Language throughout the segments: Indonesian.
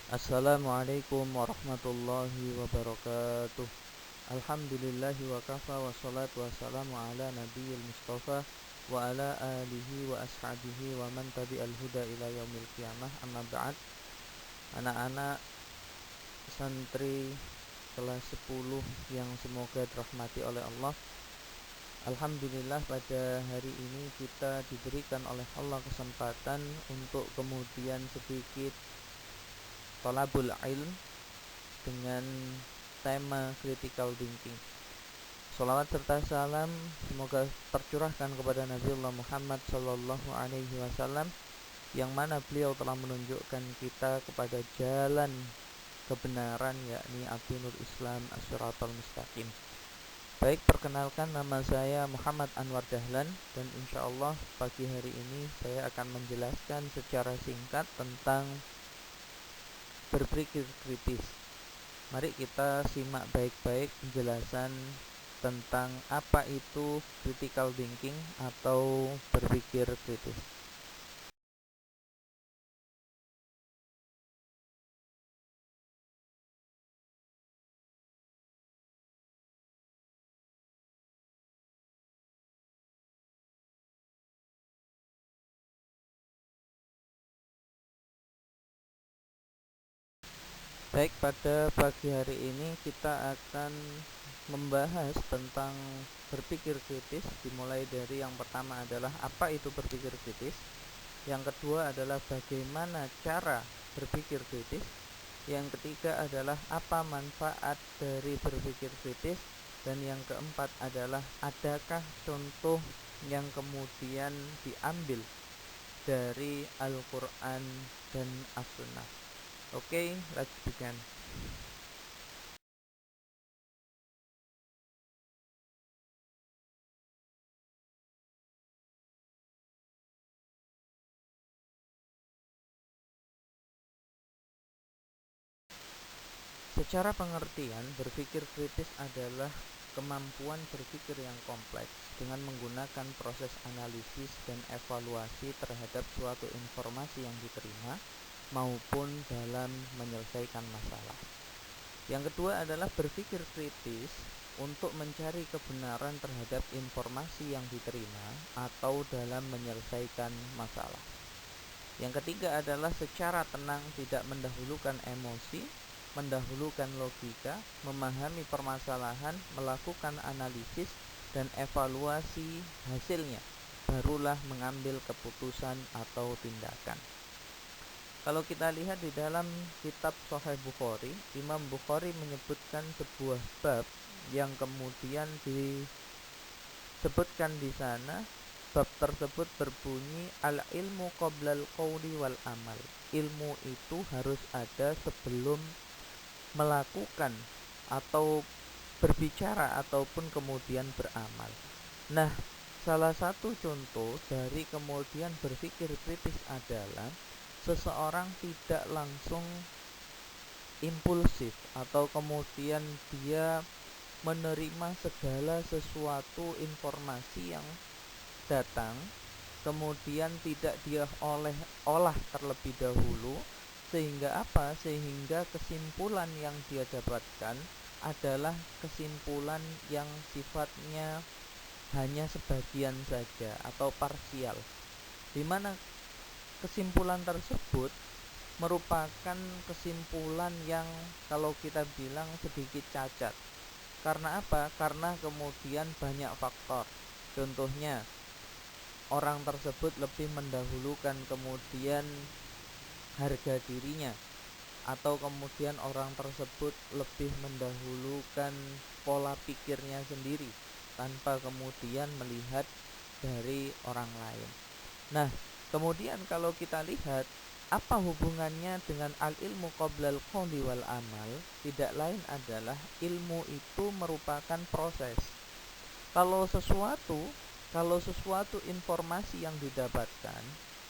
Assalamualaikum warahmatullahi wabarakatuh. Alhamdulillahi wa kafa wa salatu wassalamu ala nabiyil mustafa wa ala alihi wa ashabihi wa man tabi'al huda ila yaumil qiyamah. Amma ba'd. Anak-anak santri kelas 10 yang semoga dirahmati oleh Allah. Alhamdulillah pada hari ini kita diberikan oleh Allah kesempatan untuk kemudian sedikit thalabul ilm dengan tema critical thinking. Sholawat serta salam semoga tercurahkan kepada Nabiullah Muhammad Sallallahu Alaihi Wasallam, yang mana beliau telah menunjukkan kita kepada jalan kebenaran, yakni Adinul Islam As-Siratal Mustaqim. Baik, perkenalkan, nama saya Muhammad Anwar Dahlan, dan insya Allah pagi hari ini saya akan menjelaskan secara singkat tentang berpikir kritis. Mari kita simak baik-baik penjelasan tentang apa itu critical thinking atau berpikir kritis. Baik, pada pagi hari ini kita akan membahas tentang berpikir kritis, dimulai dari yang pertama adalah apa itu berpikir kritis, yang kedua adalah bagaimana cara berpikir kritis, yang ketiga adalah apa manfaat dari berpikir kritis, dan yang keempat adalah adakah contoh yang kemudian diambil dari Al-Quran dan As-Sunnah. Oke, let's begin. Secara pengertian, berpikir kritis adalah kemampuan berpikir yang kompleks dengan menggunakan proses analisis dan evaluasi terhadap suatu informasi yang diterima maupun dalam menyelesaikan masalah. Yang kedua adalah berpikir kritis untuk mencari kebenaran terhadap informasi yang diterima atau dalam menyelesaikan masalah. Yang ketiga adalah secara tenang, tidak mendahulukan emosi, mendahulukan logika, memahami permasalahan, melakukan analisis dan evaluasi hasilnya, barulah mengambil keputusan atau tindakan. Kalau kita lihat di dalam kitab Sahih Bukhari, Imam Bukhari menyebutkan sebuah bab yang kemudian disebutkan di sana. Bab tersebut berbunyi al-ilmu qoblal qawli wal amal. Ilmu itu harus ada sebelum melakukan atau berbicara ataupun kemudian beramal. Nah, salah satu contoh dari kemudian berpikir kritis adalah seseorang tidak langsung impulsif atau kemudian dia menerima segala sesuatu informasi yang datang, kemudian tidak dia olah terlebih dahulu, sehingga apa? Sehingga kesimpulan yang dia dapatkan adalah kesimpulan yang sifatnya hanya sebagian saja atau parsial, di mana kesimpulan tersebut merupakan kesimpulan yang kalau kita bilang sedikit cacat. Karena apa? Karena kemudian banyak faktor. Contohnya, orang tersebut lebih mendahulukan kemudian harga dirinya, atau kemudian orang tersebut lebih mendahulukan pola pikirnya sendiri tanpa kemudian melihat dari orang lain. Nah, kemudian kalau kita lihat apa hubungannya dengan al-ilmu qoblal qawli wal amal, tidak lain adalah ilmu itu merupakan proses. Kalau sesuatu informasi yang didapatkan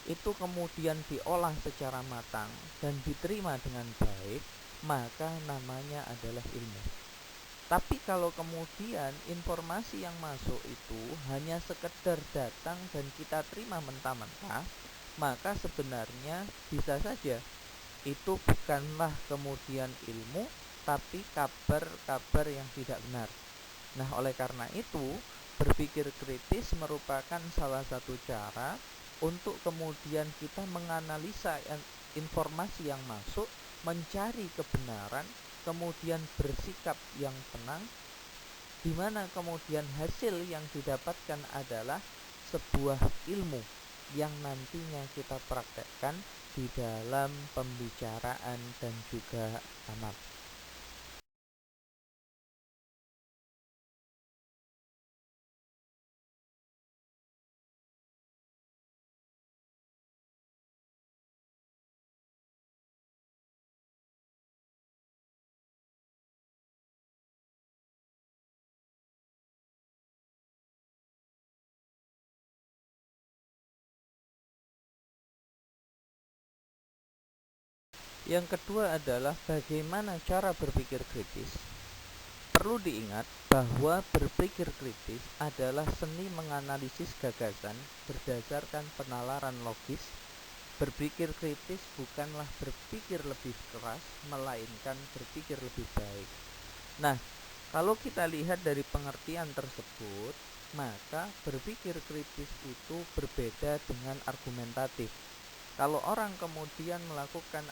itu kemudian diolah secara matang dan diterima dengan baik, maka namanya adalah ilmu. Tapi kalau kemudian informasi yang masuk itu hanya sekedar datang dan kita terima mentah-mentah, maka sebenarnya bisa saja itu bukanlah kemudian ilmu, tapi kabar-kabar yang tidak benar. Nah, oleh karena itu, berpikir kritis merupakan salah satu cara untuk kemudian kita menganalisa informasi yang masuk, mencari kebenaran, kemudian bersikap yang tenang, di mana kemudian hasil yang didapatkan adalah sebuah ilmu yang nantinya kita praktekkan di dalam pembicaraan dan juga amal. Yang kedua adalah bagaimana cara berpikir kritis. Perlu diingat bahwa berpikir kritis adalah seni menganalisis gagasan berdasarkan penalaran logis. Berpikir kritis bukanlah berpikir lebih keras, melainkan berpikir lebih baik. Nah, kalau kita lihat dari pengertian tersebut, maka berpikir kritis itu berbeda dengan argumentatif. Kalau orang kemudian melakukan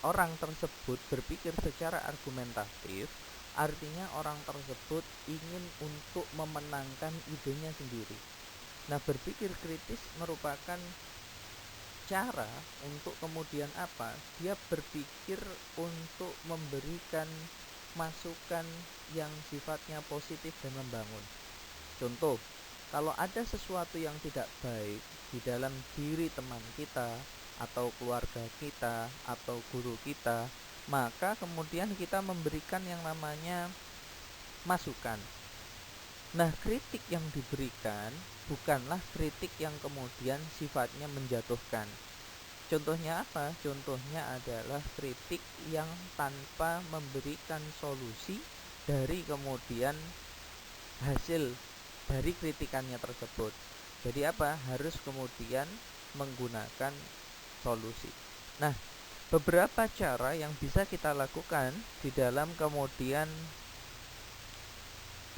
orang tersebut berpikir secara argumentatif, artinya orang tersebut ingin untuk memenangkan idenya sendiri. Nah, berpikir kritis merupakan cara untuk kemudian apa? Dia berpikir untuk memberikan masukan yang sifatnya positif dan membangun. Contoh, kalau ada sesuatu yang tidak baik di dalam diri teman kita atau keluarga kita atau guru kita, maka kemudian kita memberikan yang namanya masukan. Nah, kritik yang diberikan bukanlah kritik yang kemudian sifatnya menjatuhkan. Contohnya apa? Contohnya adalah kritik yang tanpa memberikan solusi dari kemudian hasil dari kritikannya tersebut. Jadi apa? Harus kemudian menggunakan solusi. Nah, beberapa cara yang bisa kita lakukan di dalam kemudian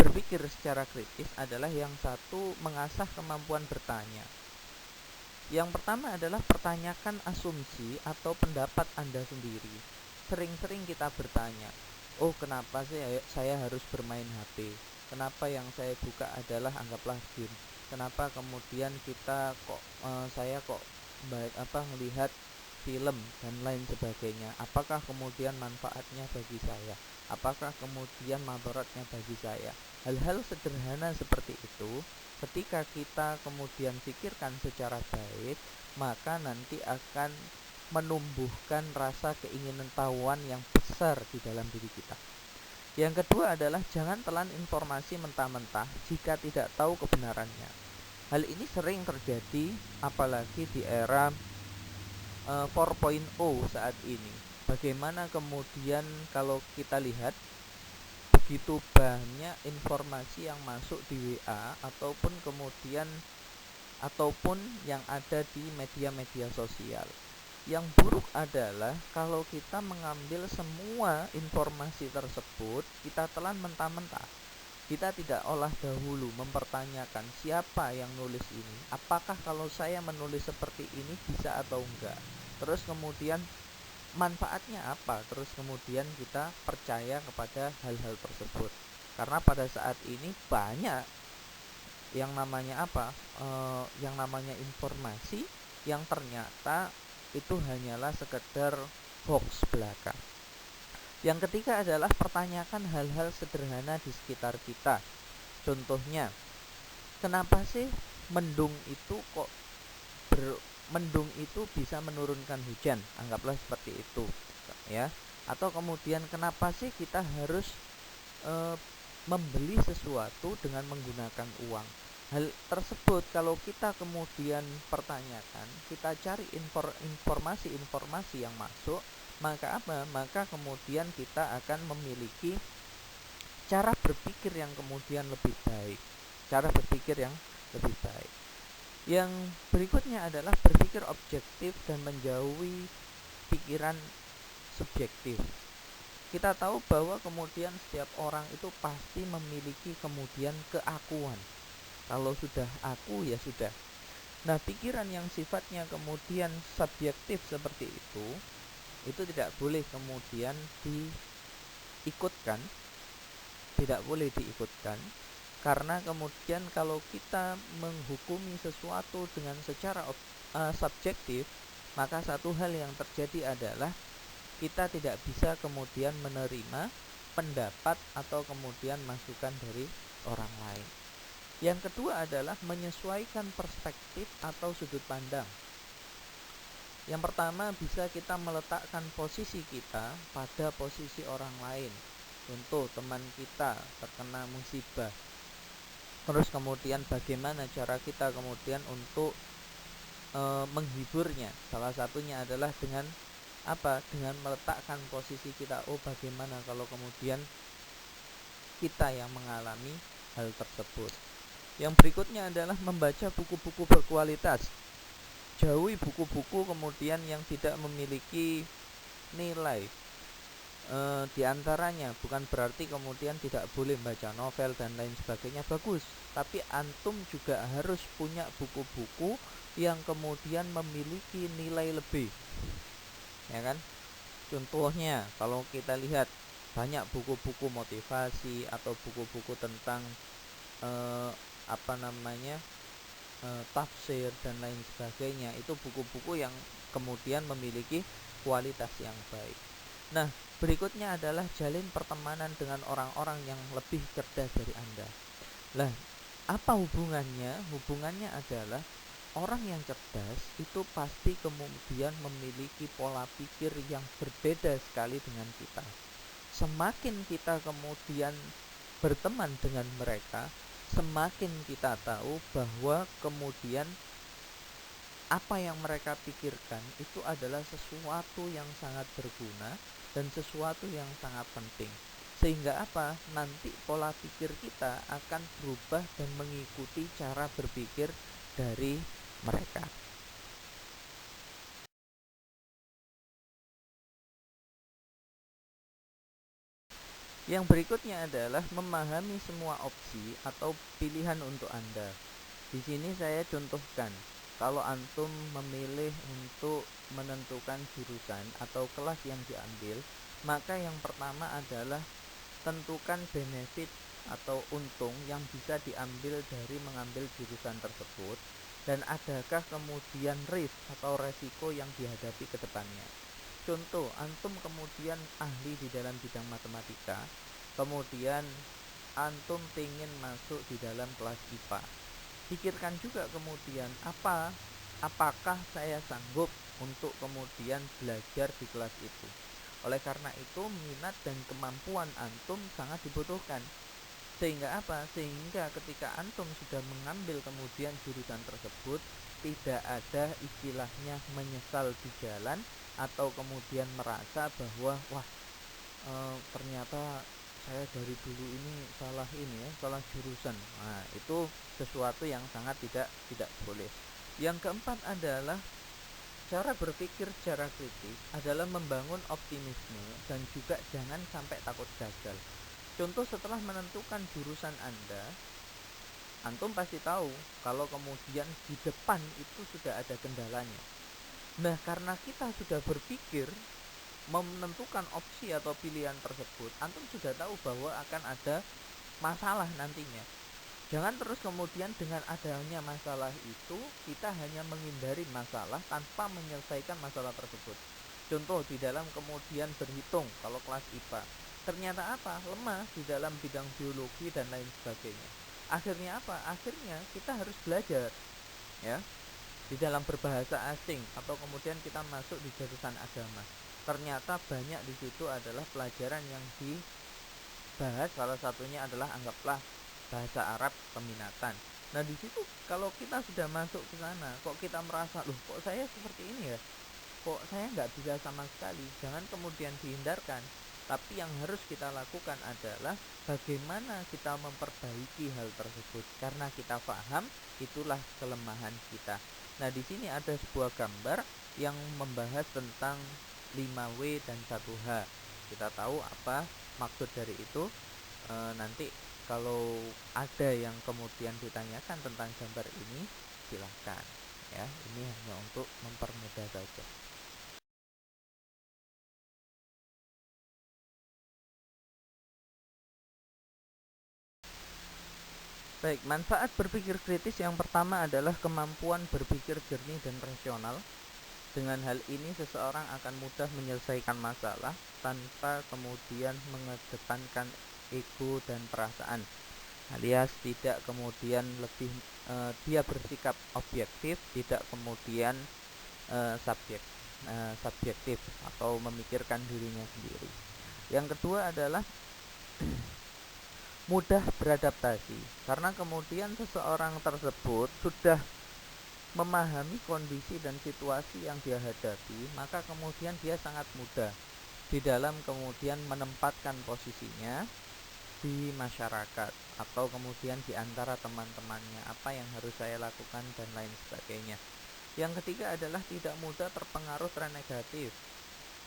berpikir secara kritis adalah yang satu, mengasah kemampuan bertanya. Yang pertama adalah pertanyakan asumsi atau pendapat Anda sendiri. Sering-sering kita bertanya, oh kenapa sih saya harus bermain HP? Kenapa yang saya buka adalah anggaplah game? Kenapa kemudian saya kok melihat film dan lain sebagainya? Apakah kemudian manfaatnya bagi saya? Apakah kemudian madaratnya bagi saya? Hal-hal sederhana seperti itu, ketika kita kemudian pikirkan secara baik, maka nanti akan menumbuhkan rasa keinginan tahuan yang besar di dalam diri kita. Yang kedua adalah jangan telan informasi mentah-mentah jika tidak tahu kebenarannya. Hal ini sering terjadi apalagi di era 4.0 saat ini. Bagaimana kemudian kalau kita lihat begitu banyak informasi yang masuk di WA ataupun yang ada di media-media sosial. Yang buruk adalah kalau kita mengambil semua informasi tersebut, kita telan mentah-mentah. Kita tidak olah dahulu mempertanyakan siapa yang nulis ini. Apakah kalau saya menulis seperti ini bisa atau enggak? Terus kemudian manfaatnya apa? Terus kemudian kita percaya kepada hal-hal tersebut. Karena pada saat ini banyak yang namanya yang namanya informasi yang ternyata itu hanyalah sekedar hoax belaka. Yang ketiga adalah pertanyakan hal-hal sederhana di sekitar kita. Contohnya, kenapa sih mendung itu bisa menurunkan hujan? Anggaplah seperti itu, ya. Atau kemudian kenapa sih kita harus membeli sesuatu dengan menggunakan uang? Hal tersebut kalau kita kemudian pertanyakan, kita cari informasi-informasi yang masuk, maka apa? Maka kemudian kita akan memiliki cara berpikir yang kemudian lebih baik. Yang berikutnya adalah berpikir objektif dan menjauhi pikiran subjektif. Kita tahu bahwa kemudian setiap orang itu pasti memiliki kemudian keakuan. Kalau sudah aku ya sudah. Nah, pikiran yang sifatnya kemudian subjektif seperti itu tidak boleh kemudian diikutkan, tidak boleh diikutkan, karena kemudian kalau kita menghukumi sesuatu dengan secara subjektif, maka satu hal yang terjadi adalah kita tidak bisa kemudian menerima pendapat atau kemudian masukan dari orang lain. Yang kedua adalah menyesuaikan perspektif atau sudut pandang. Yang pertama, bisa kita meletakkan posisi kita pada posisi orang lain. Contoh, teman kita terkena musibah. Terus kemudian bagaimana cara kita kemudian untuk menghiburnya? Salah satunya adalah dengan apa? Dengan meletakkan posisi kita. Oh, bagaimana kalau kemudian kita yang mengalami hal tersebut. Yang berikutnya adalah membaca buku-buku berkualitas. Jauhi buku-buku kemudian yang tidak memiliki nilai. Di antaranya bukan berarti kemudian tidak boleh membaca novel dan lain sebagainya, bagus. Tapi antum juga harus punya buku-buku yang kemudian memiliki nilai lebih. Ya kan? Contohnya kalau kita lihat banyak buku-buku motivasi atau buku-buku tentang tafsir dan lain sebagainya, itu buku-buku yang kemudian memiliki kualitas yang baik. Nah, berikutnya adalah jalin pertemanan dengan orang-orang yang lebih cerdas dari Anda. Lah, apa hubungannya? Hubungannya adalah orang yang cerdas itu pasti kemudian memiliki pola pikir yang berbeda sekali dengan kita. Semakin kita kemudian berteman dengan mereka, semakin kita tahu bahwa kemudian apa yang mereka pikirkan itu adalah sesuatu yang sangat berguna dan sesuatu yang sangat penting. Sehingga apa? Nanti pola pikir kita akan berubah dan mengikuti cara berpikir dari mereka. Yang berikutnya adalah memahami semua opsi atau pilihan untuk Anda. Di sini saya contohkan, kalau antum memilih untuk menentukan jurusan atau kelas yang diambil, maka yang pertama adalah tentukan benefit atau untung yang bisa diambil dari mengambil jurusan tersebut, dan adakah kemudian risk atau resiko yang dihadapi ke depannya. Contoh, antum kemudian ahli di dalam bidang matematika, kemudian antum ingin masuk di dalam kelas IPA. Pikirkan juga kemudian apakah saya sanggup untuk kemudian belajar di kelas itu. Oleh karena itu, minat dan kemampuan antum sangat dibutuhkan. Sehingga apa? Sehingga ketika antum sudah mengambil kemudian jurusan tersebut, tidak ada istilahnya menyesal di jalan atau kemudian merasa bahwa ternyata saya dari dulu ini salah jurusan. Nah, itu sesuatu yang sangat tidak boleh. Yang keempat adalah cara berpikir secara kritis adalah membangun optimisme dan juga jangan sampai takut gagal. Contoh, setelah menentukan jurusan Anda, antum pasti tahu kalau kemudian di depan itu sudah ada kendalanya. Nah, karena kita sudah berpikir menentukan opsi atau pilihan tersebut, antum sudah tahu bahwa akan ada masalah nantinya. Jangan terus kemudian dengan adanya masalah itu kita hanya menghindari masalah tanpa menyelesaikan masalah tersebut. Contoh, di dalam kemudian berhitung kalau kelas IPA, ternyata apa? Lemah di dalam bidang biologi dan lain sebagainya. Akhirnya apa? Akhirnya kita harus belajar, ya, di dalam berbahasa asing atau kemudian kita masuk di jurusan agama. Ternyata banyak di situ adalah pelajaran yang dibahas, salah satunya adalah anggaplah bahasa Arab peminatan. Nah, di situ kalau kita sudah masuk ke sana, kok kita merasa, loh kok saya seperti ini ya? Kok saya nggak bisa sama sekali? Jangan kemudian dihindarkan. Tapi yang harus kita lakukan adalah bagaimana kita memperbaiki hal tersebut. Karena kita paham, itulah kelemahan kita. Nah, di sini ada sebuah gambar yang membahas tentang 5W dan 1H. Kita tahu apa maksud dari itu. Nanti kalau ada yang kemudian ditanyakan tentang gambar ini, silahkan ya. Ini hanya untuk mempermudah saja. Baik, manfaat berpikir kritis yang pertama adalah kemampuan berpikir jernih dan rasional. Dengan hal ini seseorang akan mudah menyelesaikan masalah tanpa kemudian mengedepankan ego dan perasaan, alias tidak kemudian lebih dia bersikap objektif, tidak kemudian subjektif atau memikirkan dirinya sendiri. Yang kedua adalah mudah beradaptasi, karena kemudian seseorang tersebut sudah memahami kondisi dan situasi yang dia hadapi, maka kemudian dia sangat mudah di dalam kemudian menempatkan posisinya di masyarakat atau kemudian di antara teman-temannya, apa yang harus saya lakukan dan lain sebagainya. Yang ketiga adalah tidak mudah terpengaruh tren negatif,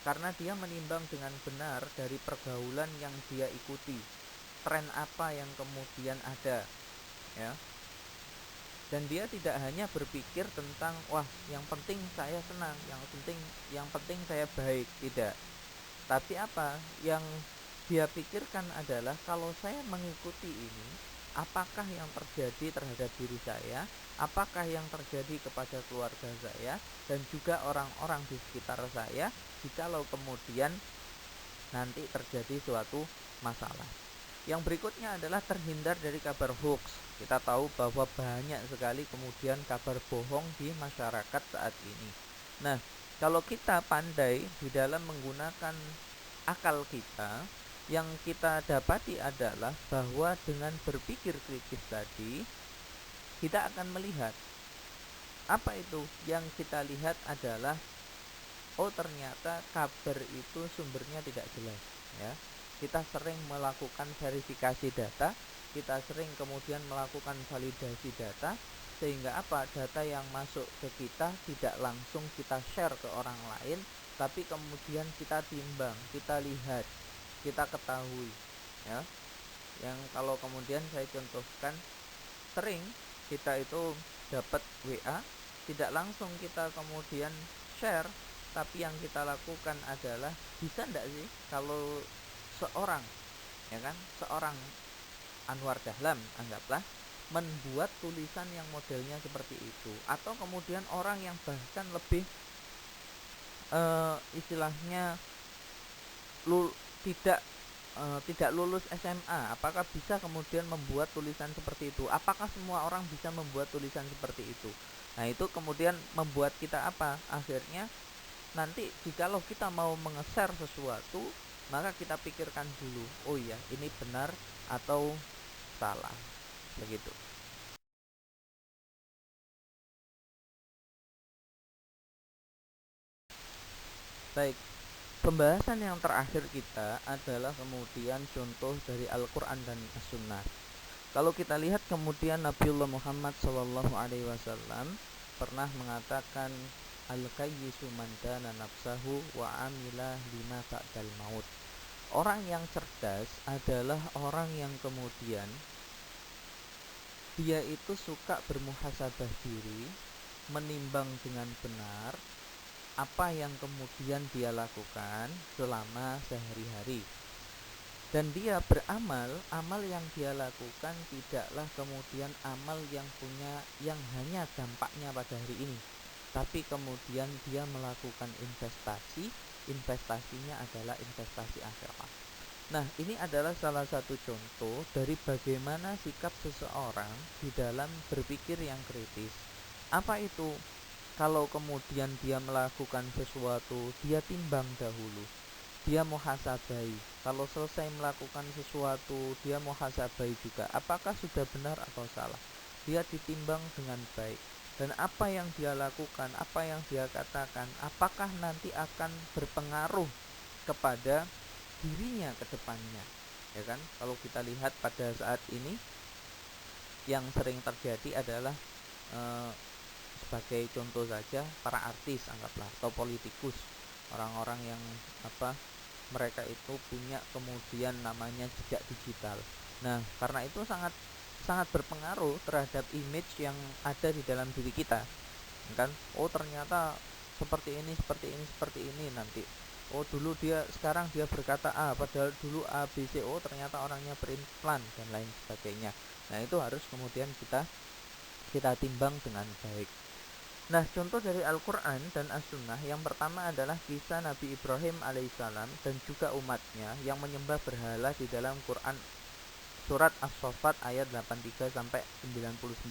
karena dia menimbang dengan benar dari pergaulan yang dia ikuti, tren apa yang kemudian ada, ya. Dan dia tidak hanya berpikir tentang wah, yang penting saya senang, yang penting saya baik, tidak. Tapi apa yang dia pikirkan adalah kalau saya mengikuti ini, apakah yang terjadi terhadap diri saya, apakah yang terjadi kepada keluarga saya dan juga orang-orang di sekitar saya jikalau kemudian nanti terjadi suatu masalah. Yang berikutnya adalah terhindar dari kabar hoax. Kita tahu bahwa banyak sekali kemudian kabar bohong di masyarakat saat ini. Nah, kalau kita pandai di dalam menggunakan akal kita, yang kita dapati adalah bahwa dengan berpikir kritis tadi, kita akan melihat apa itu yang kita lihat adalah oh, ternyata kabar itu sumbernya tidak jelas, ya. Kita sering melakukan verifikasi data, kita sering kemudian melakukan validasi data, sehingga apa, data yang masuk ke kita tidak langsung kita share ke orang lain, tapi kemudian kita timbang, kita lihat, kita ketahui, ya. Yang kalau kemudian saya contohkan, sering kita itu dapat WA, tidak langsung kita kemudian share, tapi yang kita lakukan adalah bisa enggak sih kalau seorang, ya kan, seorang Anwar Dahlan anggaplah membuat tulisan yang modelnya seperti itu, atau kemudian orang yang bahkan lebih istilahnya tidak tidak lulus SMA, apakah bisa kemudian membuat tulisan seperti itu? Apakah semua orang bisa membuat tulisan seperti itu? Nah, itu kemudian membuat kita apa? Akhirnya nanti jikalau kita mau menge-share sesuatu, maka kita pikirkan dulu, oh iya, ini benar atau salah, begitu. Baik, pembahasan yang terakhir kita adalah kemudian contoh dari Al-Quran dan As-Sunnah. Kalau kita lihat kemudian Nabiullah Muhammad SAW pernah mengatakan, Al-kayyisu man dana nafsahu wa amila lima ba'dal maut. Orang yang cerdas adalah orang yang kemudian dia itu suka bermuhasabah diri, menimbang dengan benar apa yang kemudian dia lakukan selama sehari-hari. Dan dia beramal, amal yang dia lakukan tidaklah kemudian amal yang hanya dampaknya pada hari ini, tapi kemudian dia melakukan investasi, investasinya adalah investasi akhirat. Nah, ini adalah salah satu contoh dari bagaimana sikap seseorang di dalam berpikir yang kritis. Apa itu? Kalau kemudian dia melakukan sesuatu, dia timbang dahulu, dia muhasabai. Kalau selesai melakukan sesuatu, dia muhasabai juga, apakah sudah benar atau salah. Dia ditimbang dengan baik, dan apa yang dia lakukan, apa yang dia katakan, apakah nanti akan berpengaruh kepada dirinya ke depannya, ya kan? Kalau kita lihat pada saat ini yang sering terjadi adalah sebagai contoh saja para artis anggaplah atau politikus. orang-orang yang mereka itu punya kemudian namanya jejak digital. Nah, karena itu sangat sangat berpengaruh terhadap image yang ada di dalam diri kita, kan? Oh, ternyata seperti ini, seperti ini, seperti ini nanti. Oh, sekarang dia berkata A, padahal dulu A, B, C. Oh, ternyata orangnya berimplan dan lain sebagainya. Nah, itu harus kemudian kita timbang dengan baik. Nah, contoh dari Al-Quran dan As-Sunnah yang pertama adalah kisah Nabi Ibrahim alaihissalam dan juga umatnya yang menyembah berhala di dalam Quran surat As-Saffat ayat 83 sampai 99.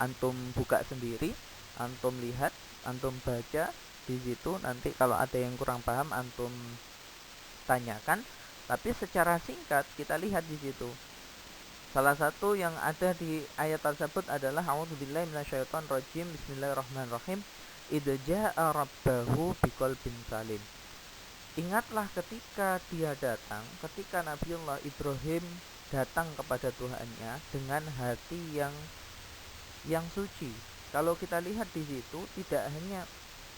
Antum buka sendiri, antum lihat, antum baca di situ. Nanti kalau ada yang kurang paham antum tanyakan. Tapi secara singkat kita lihat di situ. Salah satu yang ada di ayat tersebut adalah a'udzubillahi minasyaitonirrajim, bismillahirrahmanirrahim, idza jaa'a rabbahu biqalbin salim. Ingatlah ketika Nabiullah Ibrahim datang kepada Tuhannya dengan hati yang suci. Kalau kita lihat di situ, tidak hanya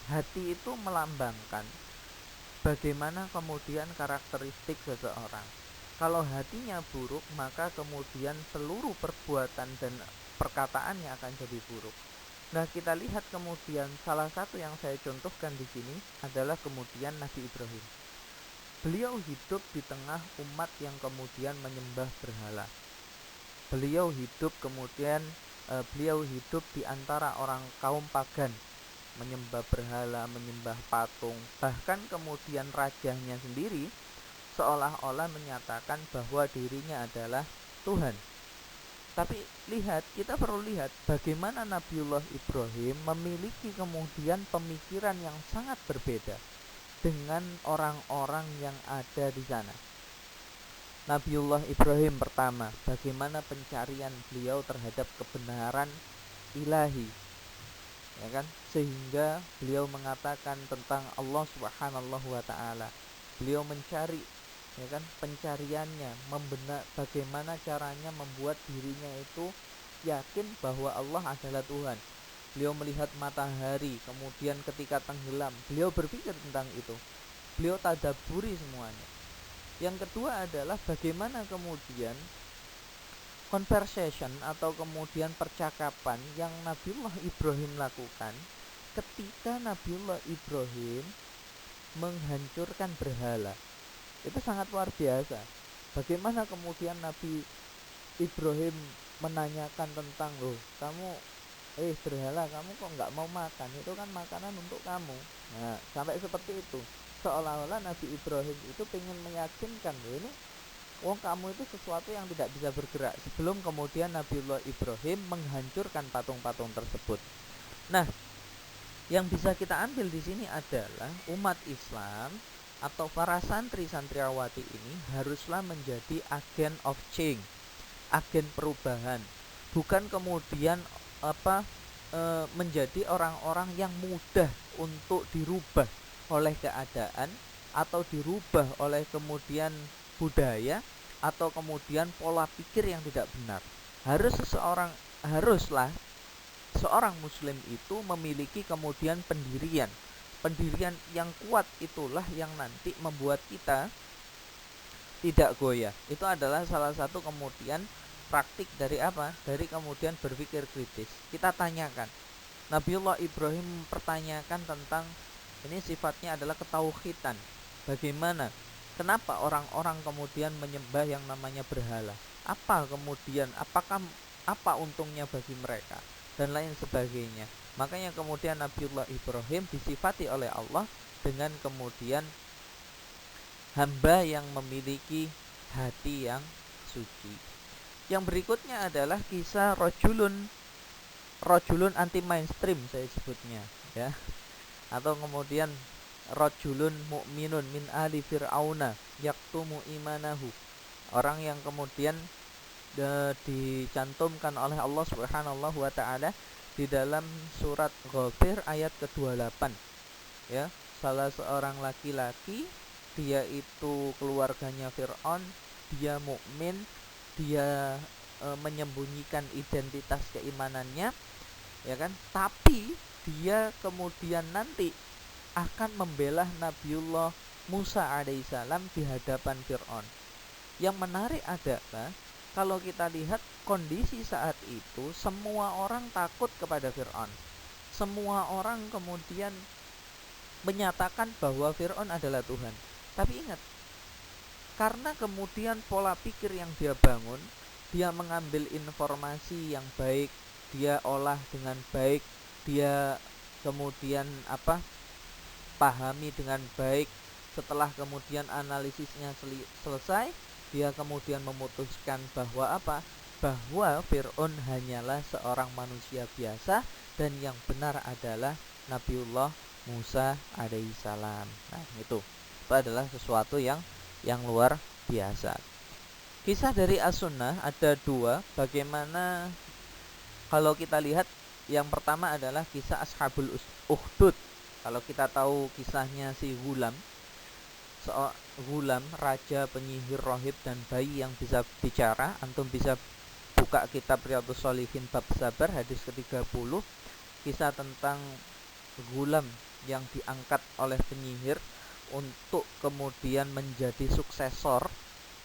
hati itu melambangkan bagaimana kemudian karakteristik seseorang. Kalau hatinya buruk, maka kemudian seluruh perbuatan dan perkataannya akan jadi buruk. Nah, kita lihat kemudian salah satu yang saya contohkan di sini adalah kemudian Nabi Ibrahim. Beliau hidup di tengah umat yang kemudian menyembah berhala. Beliau hidup di antara orang kaum pagan, menyembah berhala, menyembah patung. Bahkan kemudian rajanya sendiri seolah-olah menyatakan bahwa dirinya adalah Tuhan. Tapi kita perlu lihat bagaimana Nabiullah Ibrahim memiliki kemudian pemikiran yang sangat berbeda dengan orang-orang yang ada di sana. Nabiullah Ibrahim pertama, bagaimana pencarian beliau terhadap kebenaran ilahi, ya kan? Sehingga beliau mengatakan tentang Allah Subhanahu wa taala. Beliau mencari, ya kan, pencariannya bagaimana caranya membuat dirinya itu yakin bahwa Allah adalah Tuhan. Beliau melihat matahari, kemudian ketika tenggelam, beliau berpikir tentang itu. Beliau tadabburi semuanya. Yang kedua adalah bagaimana kemudian conversation atau kemudian percakapan yang Nabiullah Ibrahim lakukan ketika Nabiullah Ibrahim menghancurkan berhala. Itu sangat luar biasa. Bagaimana kemudian Nabi Ibrahim menanyakan tentang, loh, kamu berhala, kamu kok nggak mau makan? Itu kan makanan untuk kamu. Nah, sampai seperti itu. Seolah-olah Nabi Ibrahim itu ingin meyakinkan, loh, ini kamu itu sesuatu yang tidak bisa bergerak. Sebelum kemudian Nabiullah Ibrahim menghancurkan patung-patung tersebut. Nah, yang bisa kita ambil di sini adalah umat Islam atau para santri-santriawati ini haruslah menjadi agen of change, agen perubahan, bukan kemudian menjadi orang-orang yang mudah untuk dirubah oleh keadaan atau dirubah oleh kemudian budaya atau kemudian pola pikir yang tidak benar. Haruslah seorang muslim itu memiliki kemudian pendirian yang kuat. Itulah yang nanti membuat kita tidak goyah. Itu adalah salah satu kemudian praktik dari dari kemudian berpikir kritis. Kita tanyakan, Nabiullah Ibrahim mempertanyakan tentang ini, sifatnya adalah ketauhidan. Bagaimana, kenapa orang-orang kemudian menyembah yang namanya berhala? Apa untungnya bagi mereka dan lain sebagainya. Makanya kemudian Nabiullah Ibrahim disifati oleh Allah dengan kemudian hamba yang memiliki hati yang suci. Yang berikutnya adalah kisah rojulun anti mainstream, saya sebutnya, ya. Atau kemudian rojulun mu'minun min ali fir'auna yaktumu imanahu. Orang yang kemudian dicantumkan oleh Allah Subhanahu wa taala di dalam surat Ghafir ayat ke-28, ya. Salah seorang laki-laki, dia itu keluarganya Fir'aun, dia mukmin, dia menyembunyikan identitas keimanannya, ya kan? Tapi dia kemudian nanti akan membela Nabiullah Musa alaihissalam di hadapan Fir'aun. Yang menarik adalah kalau kita lihat kondisi saat itu, semua orang takut kepada Fir'aun. Semua orang kemudian menyatakan bahwa Fir'aun adalah Tuhan. Tapi ingat, karena kemudian pola pikir yang dia bangun, dia mengambil informasi yang baik, dia olah dengan baik, dia kemudian pahami dengan baik. Setelah kemudian analisisnya selesai, dia kemudian memutuskan bahwa bahwa Fir'aun hanyalah seorang manusia biasa dan yang benar adalah Nabiullah Musa alaihissalam. Nah, itu adalah sesuatu yang luar biasa. Kisah dari As-Sunnah ada dua. Bagaimana kalau kita lihat, yang pertama adalah kisah Ashabul Ukhdud. Kalau kita tahu kisahnya si Ghulam, raja, penyihir, rohib, dan bayi yang bisa bicara. Antum bisa buka kitab Riyadhus Shalihin bab sabar hadis ke-30. Kisah tentang Ghulam yang diangkat oleh penyihir untuk kemudian menjadi suksesor,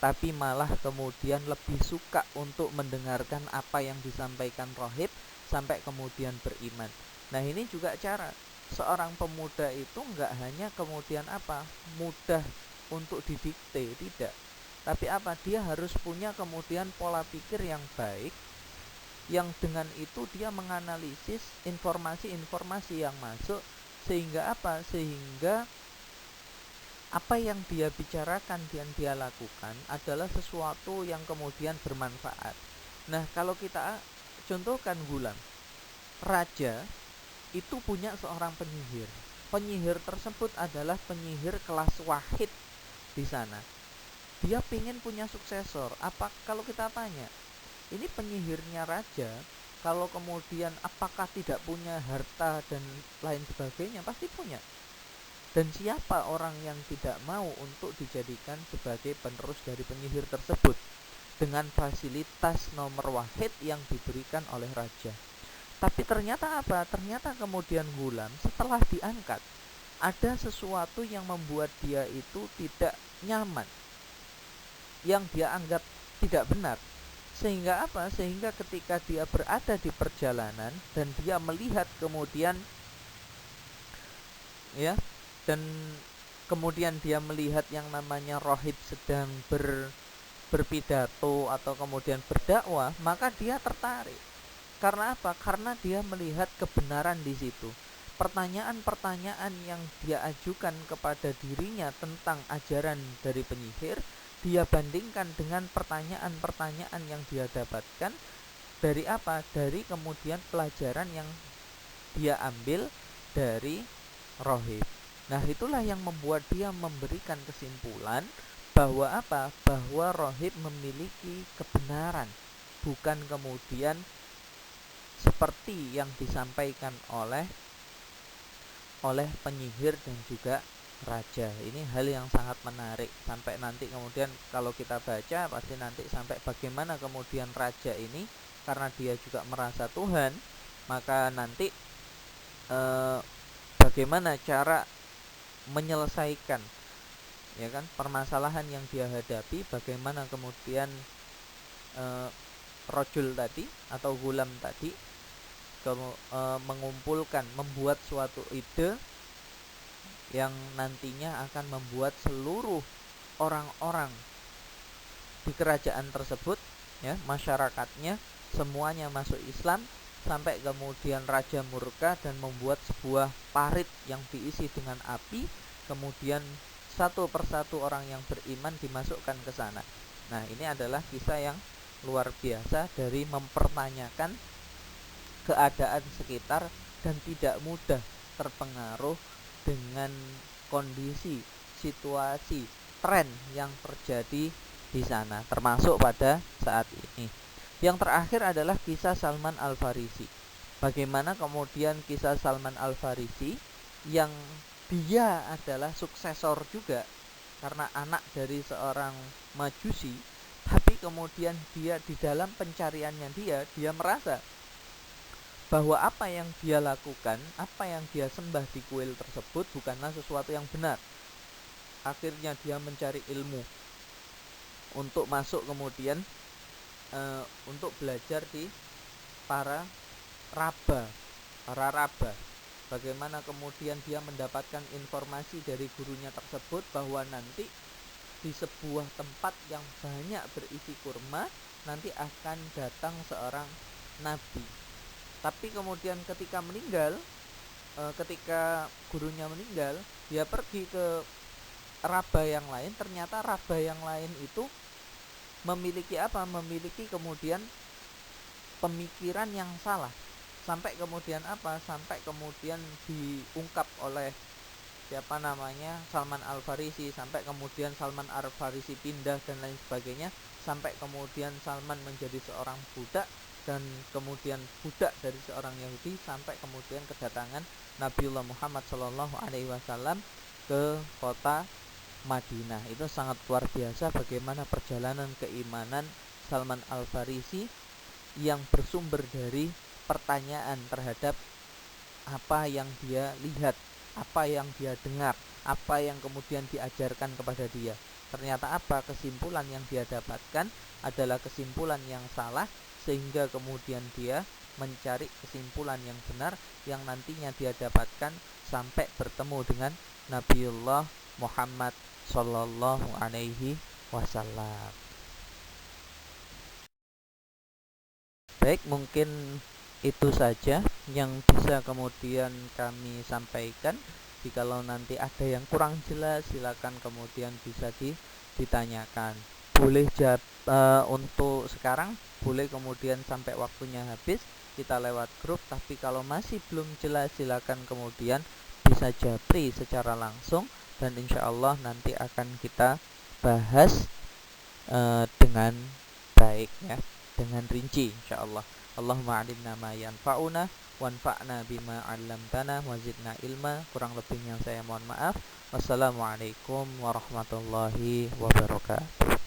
tapi malah kemudian lebih suka untuk mendengarkan apa yang disampaikan rohib sampai kemudian beriman. Nah, ini juga cara seorang pemuda itu enggak hanya kemudian mudah untuk didikte, tidak, tapi dia harus punya kemudian pola pikir yang baik, yang dengan itu dia menganalisis informasi-informasi yang masuk, sehingga sehingga apa yang dia bicarakan dan dia lakukan adalah sesuatu yang kemudian bermanfaat. Nah, kalau kita contohkan Ghulam, raja itu punya seorang penyihir. Penyihir tersebut adalah penyihir kelas wahid di sana. Dia ingin punya suksesor. Kalau kita tanya, ini penyihirnya raja, kalau kemudian apakah tidak punya harta dan lain sebagainya? Pasti punya. Dan siapa orang yang tidak mau untuk dijadikan sebagai penerus dari penyihir tersebut dengan fasilitas nomor wahid yang diberikan oleh raja? Tapi ternyata ternyata kemudian Ghulam setelah diangkat, ada sesuatu yang membuat dia itu tidak nyaman, yang dia anggap tidak benar. Sehingga sehingga ketika dia berada di perjalanan dan dia melihat kemudian dan kemudian dia melihat yang namanya rohib sedang berpidato atau kemudian berdakwah, maka dia tertarik. Karena Karena dia melihat kebenaran di situ. Pertanyaan-pertanyaan yang dia ajukan kepada dirinya tentang ajaran dari penyihir, dia bandingkan dengan pertanyaan-pertanyaan yang dia dapatkan dari dari kemudian pelajaran yang dia ambil dari rohib. Nah, itulah yang membuat dia memberikan kesimpulan bahwa bahwa rohib memiliki kebenaran, bukan kemudian seperti yang disampaikan oleh penyihir dan juga raja. Ini hal yang sangat menarik. Sampai nanti kemudian kalau kita baca, pasti nanti sampai bagaimana kemudian raja ini, karena dia juga merasa Tuhan, maka nanti bagaimana cara menyelesaikan permasalahan yang dia hadapi, bagaimana kemudian rojul tadi atau Ghulam tadi membuat suatu ide yang nantinya akan membuat seluruh orang-orang di kerajaan tersebut, masyarakatnya semuanya masuk Islam, sampai kemudian raja murka dan membuat sebuah parit yang diisi dengan api, kemudian satu persatu orang yang beriman dimasukkan ke sana. Nah, ini adalah kisah yang luar biasa dari mempertanyakan keadaan sekitar dan tidak mudah terpengaruh dengan kondisi, situasi, tren yang terjadi di sana, termasuk pada saat ini. Yang terakhir adalah kisah Salman Al-Farisi. Bagaimana kemudian kisah Salman Al-Farisi yang dia adalah suksesor juga karena anak dari seorang Majusi, tapi kemudian dia di dalam pencariannya dia merasa bahwa apa yang dia lakukan, apa yang dia sembah di kuil tersebut bukanlah sesuatu yang benar. Akhirnya dia mencari ilmu untuk masuk kemudian untuk belajar di para raba. Bagaimana kemudian dia mendapatkan informasi dari gurunya tersebut bahwa nanti di sebuah tempat yang banyak berisi kurma nanti akan datang seorang nabi. Tapi kemudian ketika meninggal, ketika gurunya meninggal, dia pergi ke raba yang lain. Ternyata raba yang lain itu memiliki memiliki kemudian pemikiran yang salah. Sampai kemudian sampai kemudian diungkap oleh Salman Al-Farisi, sampai kemudian Salman Al-Farisi pindah dan lain sebagainya, sampai kemudian Salman menjadi seorang budak dan kemudian budak dari seorang Yahudi, sampai kemudian kedatangan Nabiullah Muhammad SAW ke kota Madinah. Itu sangat luar biasa bagaimana perjalanan keimanan Salman Al-Farisi yang bersumber dari pertanyaan terhadap apa yang dia lihat, apa yang dia dengar, apa yang kemudian diajarkan kepada dia. Ternyata kesimpulan yang dia dapatkan adalah kesimpulan yang salah, sehingga kemudian dia mencari kesimpulan yang benar yang nantinya dia dapatkan sampai bertemu dengan Nabiullah Muhammad Sallallahu Alaihi Wasallam. Baik, mungkin itu saja yang bisa kemudian kami sampaikan. Jikalau nanti ada yang kurang jelas, silakan kemudian bisa ditanyakan. Boleh untuk sekarang, boleh kemudian sampai waktunya habis kita lewat grup. Tapi kalau masih belum jelas, silakan kemudian bisa japri secara langsung, dan insya Allah nanti akan kita bahas dengan baik ya, dengan rinci insyaallah. Allahumma alimna ma yanfa'una wanfa'na bima 'allamtana wa zidna ilma. Kurang lebihnya saya mohon maaf. Wassalamualaikum warahmatullahi wabarakatuh.